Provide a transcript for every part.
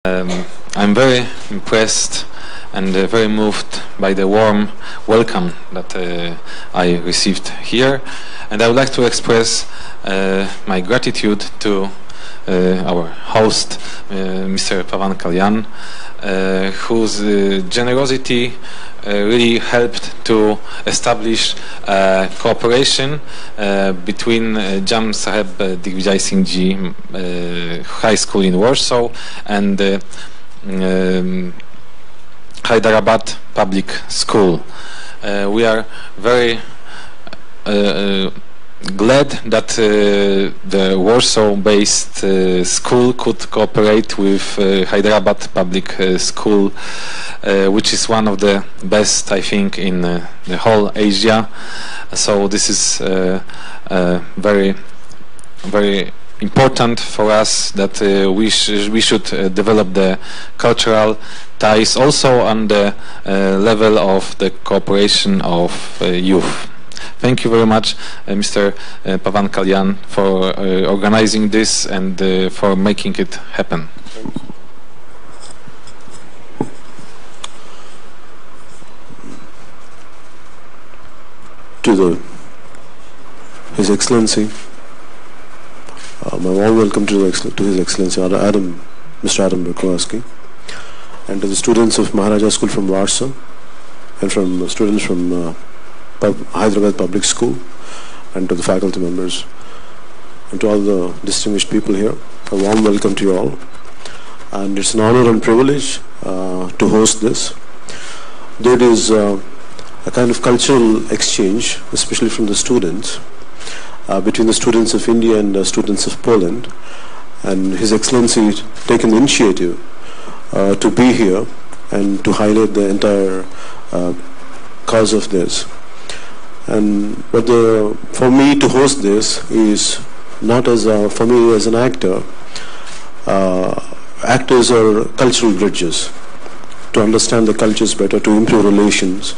I'm very impressed and very moved by the warm welcome that I received here, and I would like to express my gratitude to our host, Mr. Pawan Kalyan, whose generosity really helped to establish cooperation between Jam Saheb Digvijay Singh Ji High School in Warsaw and Hyderabad Public School. We are very glad that the Warsaw-based school could cooperate with Hyderabad Public School, which is one of the best, I think, in the whole Asia. So this is very, very important for us that we should develop the cultural ties also on the level of the cooperation of youth. Thank you very much, Mr. Pawan Kalyan, for organizing this and for making it happen. To His Excellency, my warm welcome to His Excellency Mr. Adam Berkowski, and to the students of Maharaja School from Warsaw, and from students from Hyderabad Public School, and to the faculty members, and to all the distinguished people here. A warm welcome to you all, and it's an honor and privilege to host this. There is a kind of cultural exchange, especially from the students, between the students of India and the students of Poland, and His Excellency taken the initiative to be here and to highlight the entire cause of this. But for me to host this is not for me as an actor. Actors are cultural bridges to understand the cultures better, to improve relations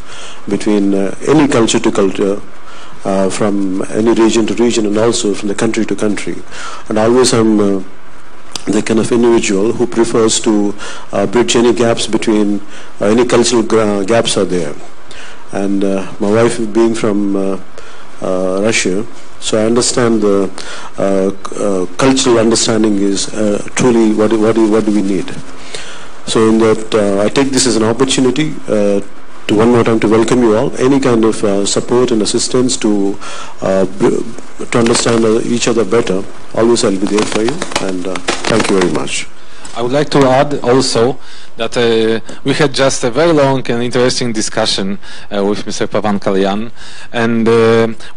between any culture to culture, from any region to region, and also from the country to country. And always I'm the kind of individual who prefers to bridge any gaps between any cultural gaps are there. And my wife being from Russia, so I understand the cultural understanding is truly what do we need. So in that, I take this as an opportunity to one more time to welcome you all. Any kind of support and assistance to understand each other better, always I'll be there for you, and thank you very much. I would like to add also that we had just a very long and interesting discussion with Mr. Pawan Kalyan, and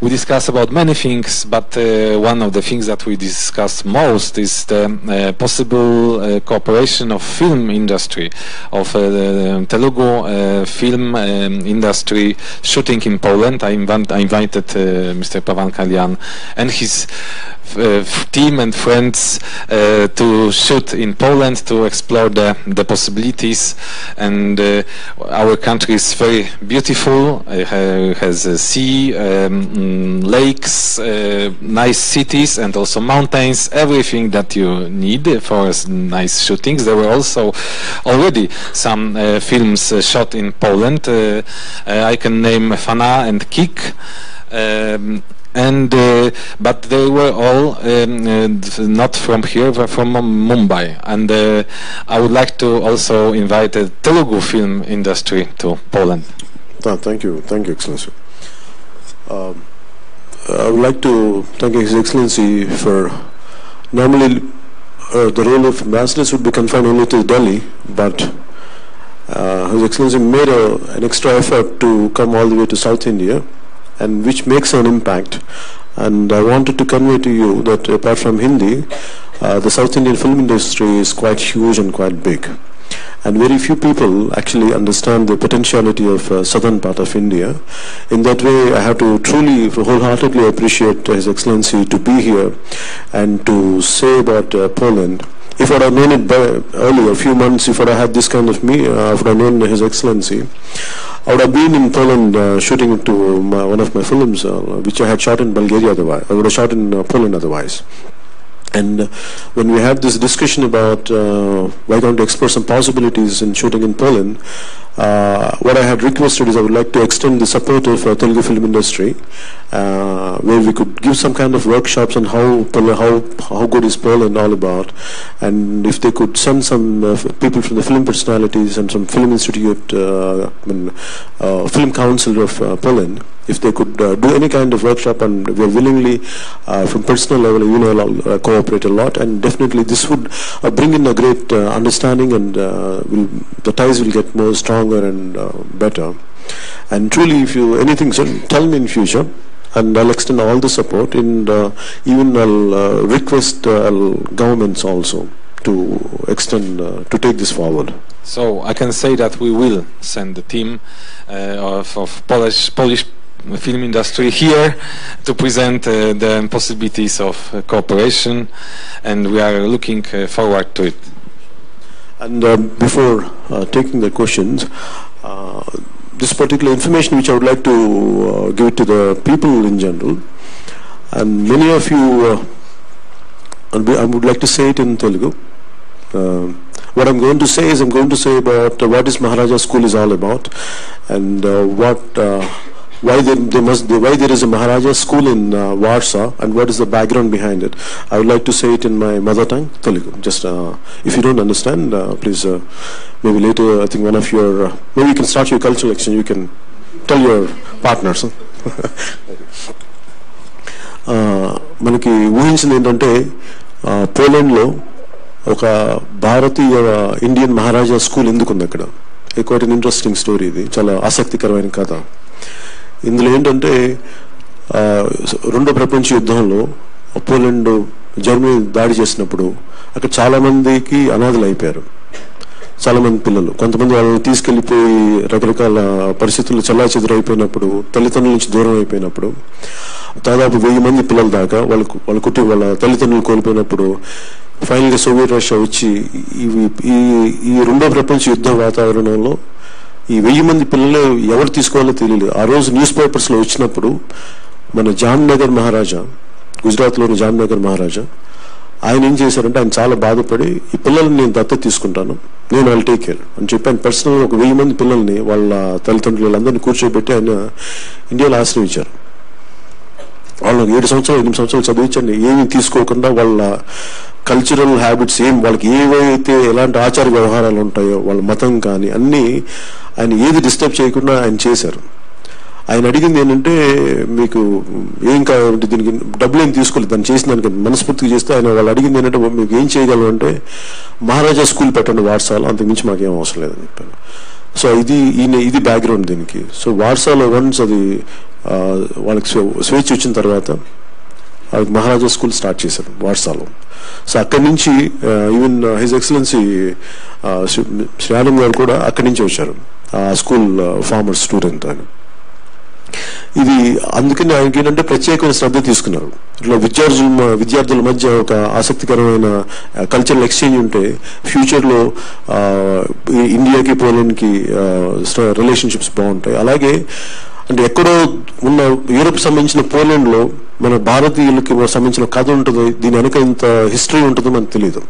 we discussed about many things, but one of the things that we discussed most is the possible cooperation of film industry, of Telugu film industry shooting in Poland. I invited Mr. Pawan Kalyan and his team and friends to shoot in Poland, to explore the possibilities. And our country is very beautiful. It has a sea, lakes, nice cities, and also mountains, everything that you need for nice shootings. There were also already some films shot in Poland. I can name Fana and Kick. But they were all not from here, but from Mumbai. And I would like to also invite the Telugu film industry to Poland. Thank you, Excellency. I would like to thank His Excellency for, normally the role of ambassadors would be confined only to Delhi, but His Excellency made an extra effort to come all the way to South India, and which makes an impact. And I wanted to convey to you that apart from Hindi, the South Indian film industry is quite huge and quite big, and very few people actually understand the potentiality of southern part of India. In that way, I have to truly wholeheartedly appreciate His Excellency to be here and to say about Poland. If I had known it earlier, a few months, if I had this kind of if I had known His Excellency, I would have been in Poland shooting to one of my films, which I had shot in Bulgaria otherwise. I would have shot in Poland otherwise. And when we had this discussion about why don't we explore some possibilities in shooting in Poland, what I had requested is I would like to extend the support of Telugu film industry, where we could give some kind of workshops on how good is Poland all about, and if they could send some people from the film personalities and some film institute, film council of Poland, if they could do any kind of workshop, and we are willingly from personal level, cooperate a lot, and definitely this would bring in a great understanding, and the ties will get more stronger and better. And truly, if you anything, so tell me in future, and I'll extend all the support, and even I'll request governments also to extend to take this forward. So I can say that we will send the team of Polish film industry here to present the possibilities of cooperation, and we are looking forward to it. And before taking the questions, this particular information which I would like to give it to the people in general, and many of you, I would like to say it in Telugu. What I'm going to say is, I'm going to say about what is Maharaja School is all about, and why there is a Maharaja School in Warsaw, and what is the background behind it. I would like to say it in my mother tongue, Telugu. Just if you don't understand, please maybe later, I think one of your maybe you can start your cultural exchange. You can tell your partners. మనకి ఊహించింది ఏంటంటే పోలాండ్లో ఒక భారతీయ Indian మహారాజా school ఎందుకుంది అక్కడ. Quiet an interesting story, ఇది చాలా ఆసక్తికరమైన కథ. ఇందులో ఏంటంటే రెండో ప్రపంచ యుద్ధంలో పోలాండ్ జర్మనీ దాడి చేసినప్పుడు అక్కడ చాలా మందికి అనాథలు అయిపోయారు, చాలా మంది పిల్లలు. కొంతమంది వాళ్ళని తీసుకెళ్లిపోయి రకరకాల పరిస్థితుల్లో చెల్లాచెదురైపోయినప్పుడు, తల్లిదండ్రుల నుంచి దూరం అయిపోయినప్పుడు, దాదాపు 1000 మంది పిల్లల దాకా వాళ్ళ తల్లిదండ్రులు కోల్పోయినప్పుడు ఫైనల్గా సోవియట్ రష్యా వచ్చి ఈ రెండో ప్రపంచ యుద్ధ వాతావరణంలో ఈ 1000 మంది పిల్లలు ఎవరు తీసుకోవాలో తెలియలేదు. ఆ రోజు న్యూస్ పేపర్స్లో వచ్చినప్పుడు మన జామ్నగర్ మహారాజా, గుజరాత్లోని జామ్నగర్ మహారాజా, ఆయన ఏం చేశారంటే ఆయన చాలా బాధపడి ఈ పిల్లల్ని నేను దత్తత తీసుకుంటాను, నేను వాళ్ళు టేక్ కేర్ అని చెప్పి ఆయన పర్సనల్గా ఒక 1000 మంది పిల్లల్ని వాళ్ళ తల్లిదండ్రులు వాళ్ళందరినీ కూర్చోబెట్టి ఆయన ఇండియాలో ఆశ్రయించారు. వాళ్ళకి 7 సంవత్సరాలు 8 సంవత్సరాలు చదివించండి, ఏమీ తీసుకోకుండా వాళ్ళ కల్చరల్ హ్యాబిట్స్ వాళ్ళకి ఏవైతే ఎలాంటి ఆచార వ్యవహారాలు ఉంటాయో వాళ్ళ మతం కానీ అన్నీ ఆయన ఏది డిస్టర్బ్ చేయకుండా ఆయన చేశారు. ఆయన అడిగింది ఏంటంటే, మీకు ఏం కావాలంటే దీనికి డబ్బులు ఏం తీసుకోలేదు, దాన్ని చేసిన దానికి మనస్ఫూర్తిగా చేస్తే ఆయన వాళ్ళు అడిగింది ఏంటంటే, మీకు ఏం చేయగలం అంటే మహారాజా స్కూల్ పెట్టండి వార్సాలో, అంతకుమించి మాకేం అవసరం లేదని చెప్పాను. సో ఇది బ్యాక్గ్రౌండ్ దీనికి. సో వార్సాలో వన్స్ అది వాళ్ళకి స్వేచ్ఛ వచ్చిన తర్వాత వాళ్ళకి మహారాజా స్కూల్ స్టార్ట్ చేశారు వార్సాలో. సో అక్కడి నుంచి even his excellency Shri Anand గారు కూడా అక్కడి నుంచి వచ్చారు, ఆ స్కూల్ ఫార్మర్ స్టూడెంట్ ఆయన. ఇది అందుకని ఆయనకి ఏంటంటే ప్రత్యేకమైన శ్రద్ధ తీసుకున్నారు. ఇట్లా విద్యార్థుల మధ్య ఒక ఆసక్తికరమైన కల్చరల్ ఎక్స్చేంజ్ ఉంటే ఫ్యూచర్లో ఇండియాకి పోలాండ్కి రిలేషన్షిప్స్ బాగుంటాయి. అలాగే అంటే ఎక్కడో ఉన్న యూరోప్ సంబంధించిన పోలాండ్లో మన భారతీయులకి సంబంధించిన కథ ఉంటుంది, దీని వెనక ఇంత హిస్టరీ ఉంటుందో మనకు తెలియదు.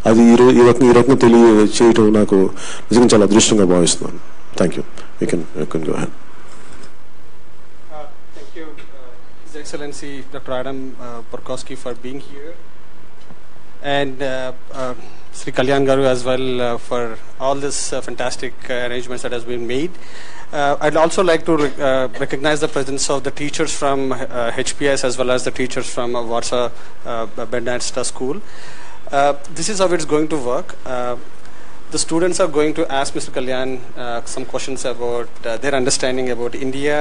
అది ఈ రకంగా తెలియచేయటం నాకు నిజంగా చాలా అదృష్టంగా భావిస్తున్నాను. Thank you. You can go ahead. His Excellency Dr. Adam Borkowski for being here, and Sri Kalyan Garu as well for all this fantastic arrangements that has been made. I'd also like to recognize the presence of the teachers from HPS as well as the teachers from Warsaw Bernadetta School. This is how it's going to work. The students are going to ask Mr. Kalyan some questions about their understanding about India,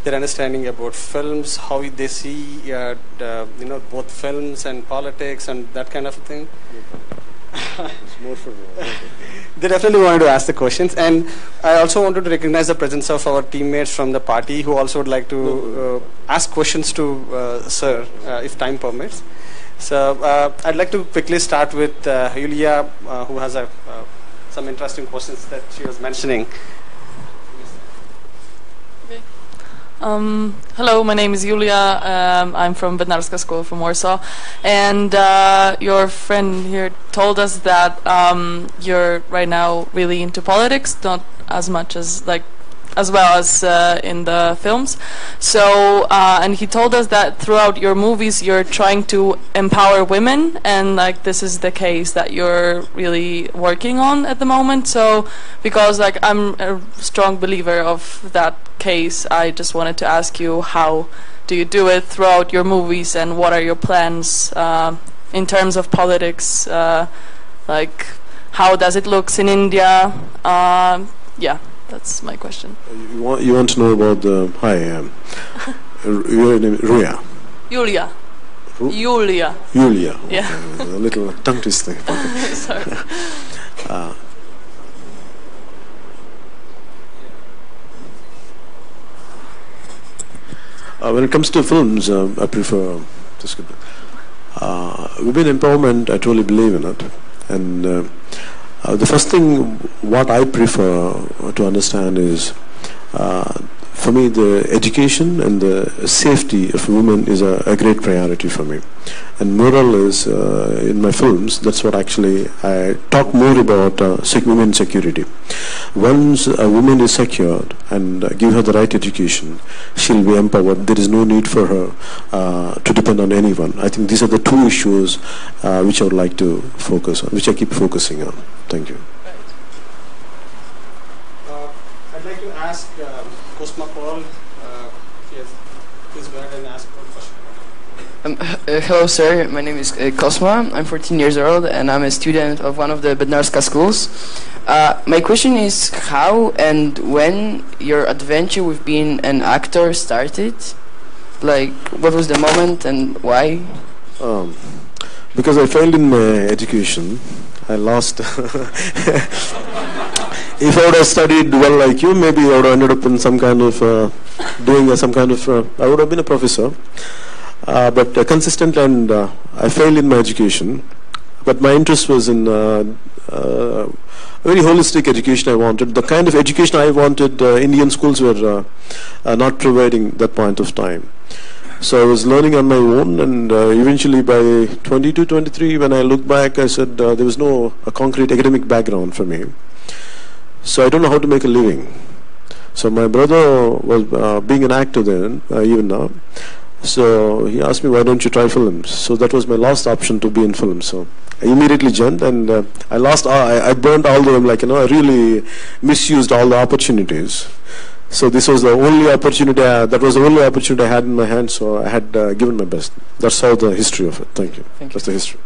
their understanding about films, how they see both films and politics and that kind of thing. It's more for They definitely wanted to ask the questions, and I also wanted to recognize the presence of our teammates from the party who also would like to ask questions to Sir, if time permits. So I'd like to quickly start with Yulia, who has some interesting questions that she was mentioning. Okay. Hello, my name is Julia. I'm from Bednarska School from Warsaw, and your friend here told us that you're right now really into politics, not as much as as well as in the films. So, and he told us that throughout your movies you're trying to empower women, and this is the case that you're really working on at the moment. So, because I'm a strong believer of that case, I just wanted to ask you, how do you do it throughout your movies, and what are your plans in terms of politics? How does it look in India? Yeah. That's my question. You want to know about the... Hi, your name is Ruya? Julia. Julia. Julia. Yeah. Okay. A little tongue twisting. Sorry. When it comes to films, I prefer... women empowerment, I truly believe in it. And the first thing what I prefer to understand is, for me, the education and the safety of women is a great priority for me. And moral is, in my films, that's what actually I talk more about women security. Once a woman is secured and give her the right education, she'll be empowered. There is no need for her to depend on anyone. I think these are the two issues which I would like to focus on, which I keep focusing on. Thank you. I'd like to ask Cosma Paul, please go ahead and ask one question. Hello, sir. My name is Cosma. I'm 14 years old, and I'm a student of one of the Bednarska schools. My question is, how and when your adventure with being an actor started? What was the moment and why? Because I failed in my education. I lost. If I would have studied well like you, maybe I would have ended up in some kind of I would have been a professor. But consistent, and I failed in my education. But my interest was in very holistic education I wanted. The kind of education I wanted, Indian schools were not providing that point of time. So I was learning on my own, and eventually by 22, 23, when I look back, I said there was no concrete academic background for me. So I don't know how to make a living. So my brother was being an actor then, even now. So he asked me, why don't you try films? So that was my last option to be in films. So I immediately jumped, and I burned all the, I really misused all the opportunities. So this was the only opportunity, that was the only opportunity I had in my hand, so I had given my best. That's how the history of it. Thank you. Thank you. That's the history.